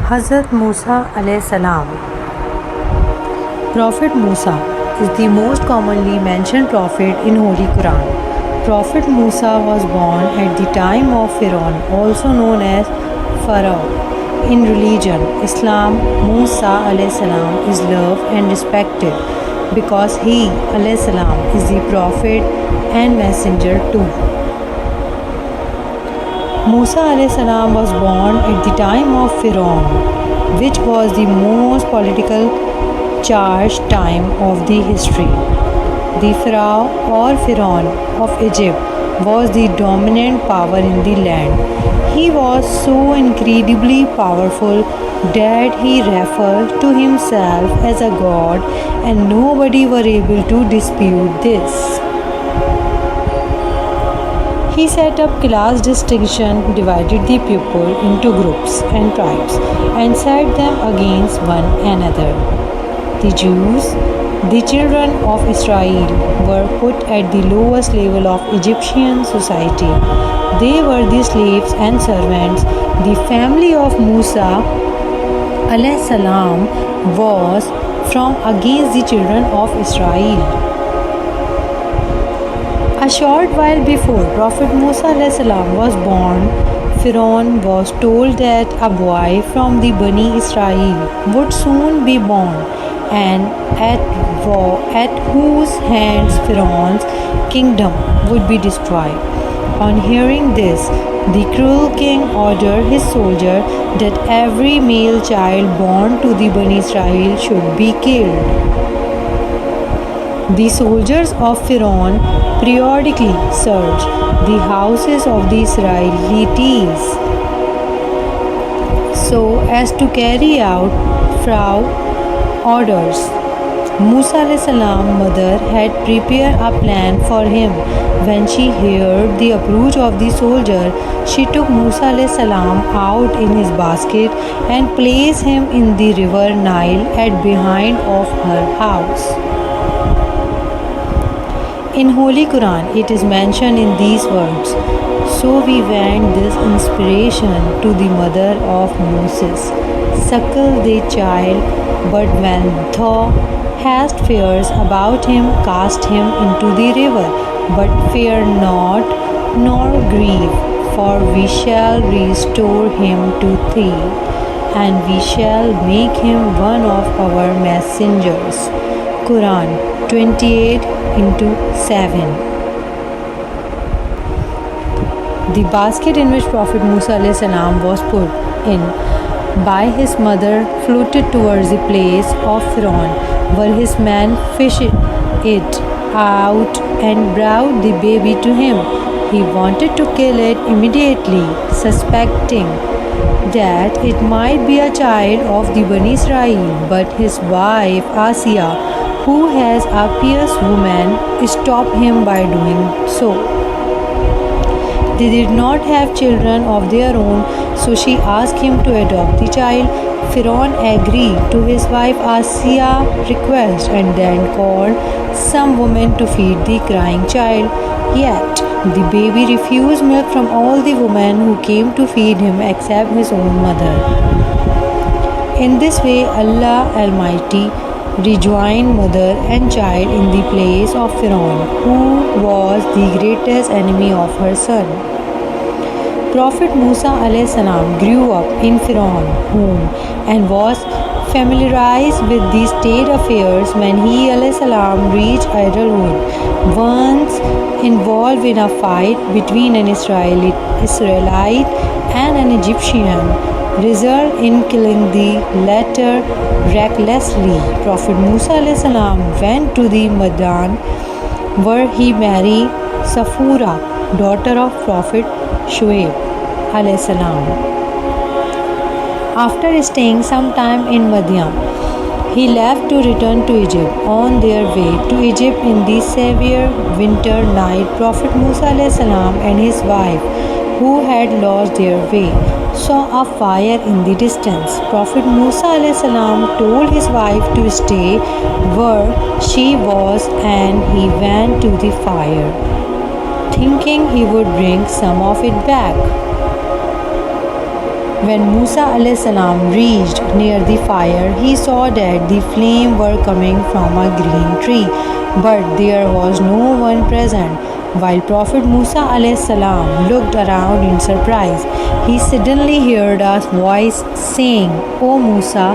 Hazrat Musa alayhi salam. Prophet Musa is the most commonly mentioned prophet in Holy Quran. Prophet Musa was born at the time of Pharaoh, also known as Pharaoh. In religion, Islam, Musa alayhi salam is loved and respected because he alayhi salam is the prophet and messenger too. Musa alayhi salam was born at the time of Pharaoh, which was the most political charged time of the history. The Pharaoh or Pharaoh of Egypt was the dominant power in the land. He was so incredibly powerful that he referred to himself as a god, and nobody were able to dispute this. He set up class distinction, divided the people into groups and tribes, and set them against one another. The Jews, the children of Israel, were put at the lowest level of Egyptian society. They were the slaves and servants. The family of Musa alayhi salam was from against the children of Israel. A short while before Prophet Musa alayhi salam was born, Pharaoh was told that a boy from the Bani Israel would soon be born, and at whose hands Pharaoh's kingdom would be destroyed. On hearing this, the cruel king ordered his soldiers that every male child born to the Bani Israel should be killed. The soldiers of Pharaoh periodically searched the houses of the Israelites so as to carry out Pharaoh's orders. Musa alayhi salam's mother had prepared a plan for him. When she heard the approach of the soldier, she took Musa alayhi salam out in his basket and placed him in the river Nile at behind of her house. In Holy Quran, it is mentioned in these words, "So we went this inspiration to the mother of Moses. Suckle the child, but when thou hast fears about him, cast him into the river. But fear not, nor grieve, for we shall restore him to thee, and we shall make him one of our messengers." Quran 28:7. The basket in which Prophet Musa alayhi salam was put in by his mother floated towards the place of Pharaoh, where his men fished it out and brought the baby to him. He wanted to kill it immediately, suspecting that it might be a child of the Bani Israel, but his wife Asiya, who has a pious woman, stopped him by doing so. They did not have children of their own, so she asked him to adopt the child. Pharaoh agreed to his wife Asiya's request and then called some women to feed the crying child. Yet the baby refused milk from all the women who came to feed him except his own mother. In this way, Allah Almighty rejoined mother and child in the place of Pharaoh, who was the greatest enemy of her son. Prophet Musa alayhi salam grew up in Pharaoh's home and was familiarized with the state affairs when he alayhi salam reached adulthood. Once involved in a fight between an Israelite and an Egyptian, result in killing the latter recklessly. Prophet Musa alayhi salam went to the Madian, where he married Safura, daughter of Prophet Shuaib alayhi salam. After staying some time in Madian, he left to return to Egypt. On their way to Egypt in the severe winter night, Prophet Musa alayhi salam and his wife, who had lost their way, saw a fire in the distance. Prophet Musa alayhi salam told his wife to stay where she was, and he went to the fire, thinking he would bring some of it back. When Musa alayhi salam reached near the fire, he saw that the flames were coming from a green tree, but there was no one present. While Prophet Musa alayhi salam looked around in surprise, he suddenly heard a voice saying, "O Musa,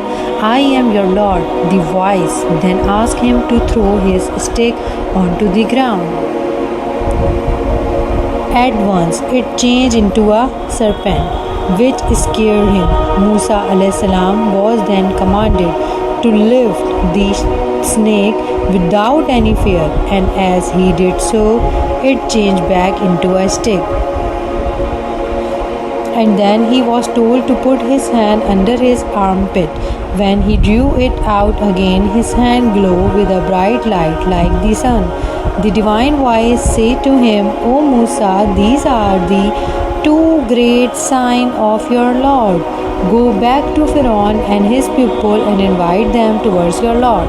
I am your Lord." The voice then asked him to throw his stick onto the ground. At once it changed into a serpent, which scared him. Musa alayhi salam was then commanded to lift the snake without any fear, and as he did so, it changed back into a stick. And then he was told to put his hand under his armpit. When he drew it out again, his hand glowed with a bright light like the sun. The divine voice said to him, "O Musa, these are the two great signs of your Lord. Go back to Pharaoh and his people and invite them towards your Lord."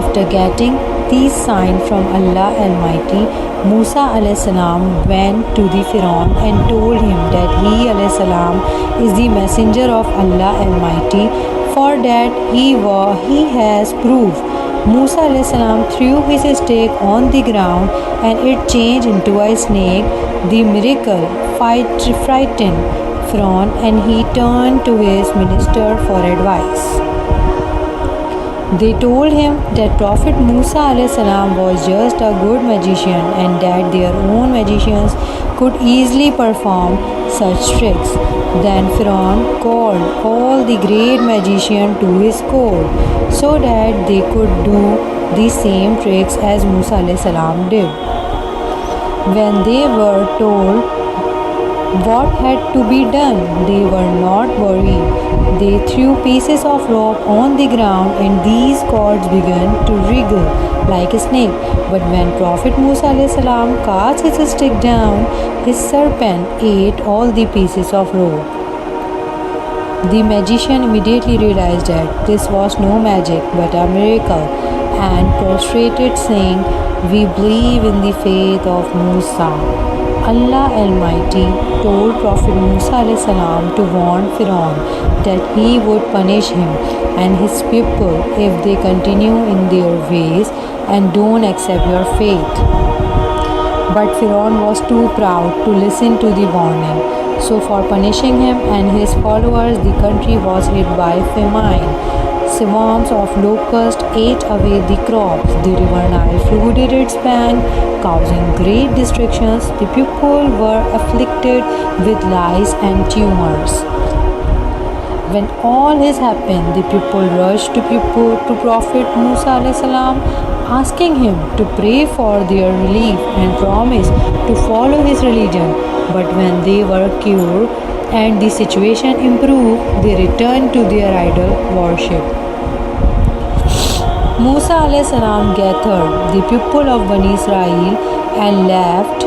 After getting these signs from Allah Almighty, Musa alayhi salam went to the Pharaoh and told him that he alayhi salam is the messenger of Allah Almighty, for that he has proof. Musa alayhi salam threw his stick on the ground and it changed into a snake. The miracle frightened Pharaoh and he turned to his minister for advice. They told him that Prophet Musa alayhi salam was just a good magician and that their own magicians could easily perform such tricks. Then Pharaoh called all the great magicians to his court so that they could do the same tricks as Musa alayhi salam did. When they were told what had to be done, they were not worried. They threw pieces of rope on the ground and these cords began to wriggle like a snake. But when Prophet Musa alayhi salam cast his stick down, his serpent ate all the pieces of rope. The magician immediately realized that this was no magic but a miracle and prostrated, saying, "We believe in the faith of Musa." Allah Almighty told Prophet Musa alayhi salam to warn Pharaoh that he would punish him and his people if they continue in their ways and don't accept your faith. But Pharaoh was too proud to listen to the warning. So for punishing him and his followers, the country was hit by famine. Swarms of locusts ate away the crops. The river Nile flooded its bank, causing great destructions. The people were afflicted with lice and tumors. When all this happened, the people rushed to Prophet Musa alayhi salam, asking him to pray for their relief and promise to follow his religion. But when they were cured and the situation improved, they returned to their idol worship. Musa alayhi salam gathered the people of Bani Israel and left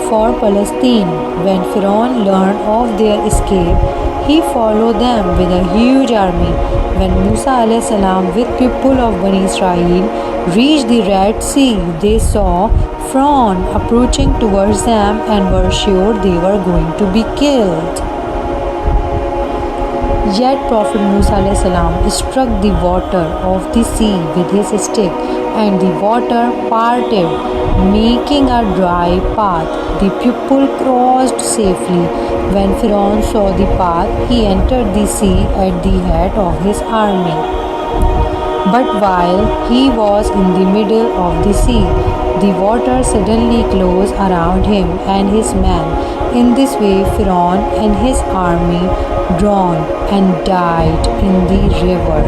for Palestine. When Pharaoh learned of their escape, he followed them with a huge army. When Musa alayhi salam with people of Bani Israel reached the Red Sea, they saw Pharaoh approaching towards them and were sure they were going to be killed. Yet Prophet Musa alayhi salam struck the water of the sea with his stick, and the water parted, making a dry path. The people crossed safely. When Pharaoh saw the path, he entered the sea at the head of his army. But while he was in the middle of the sea, the water suddenly closed around him and his men. In this way, Pharaoh and his army drowned and died in the river.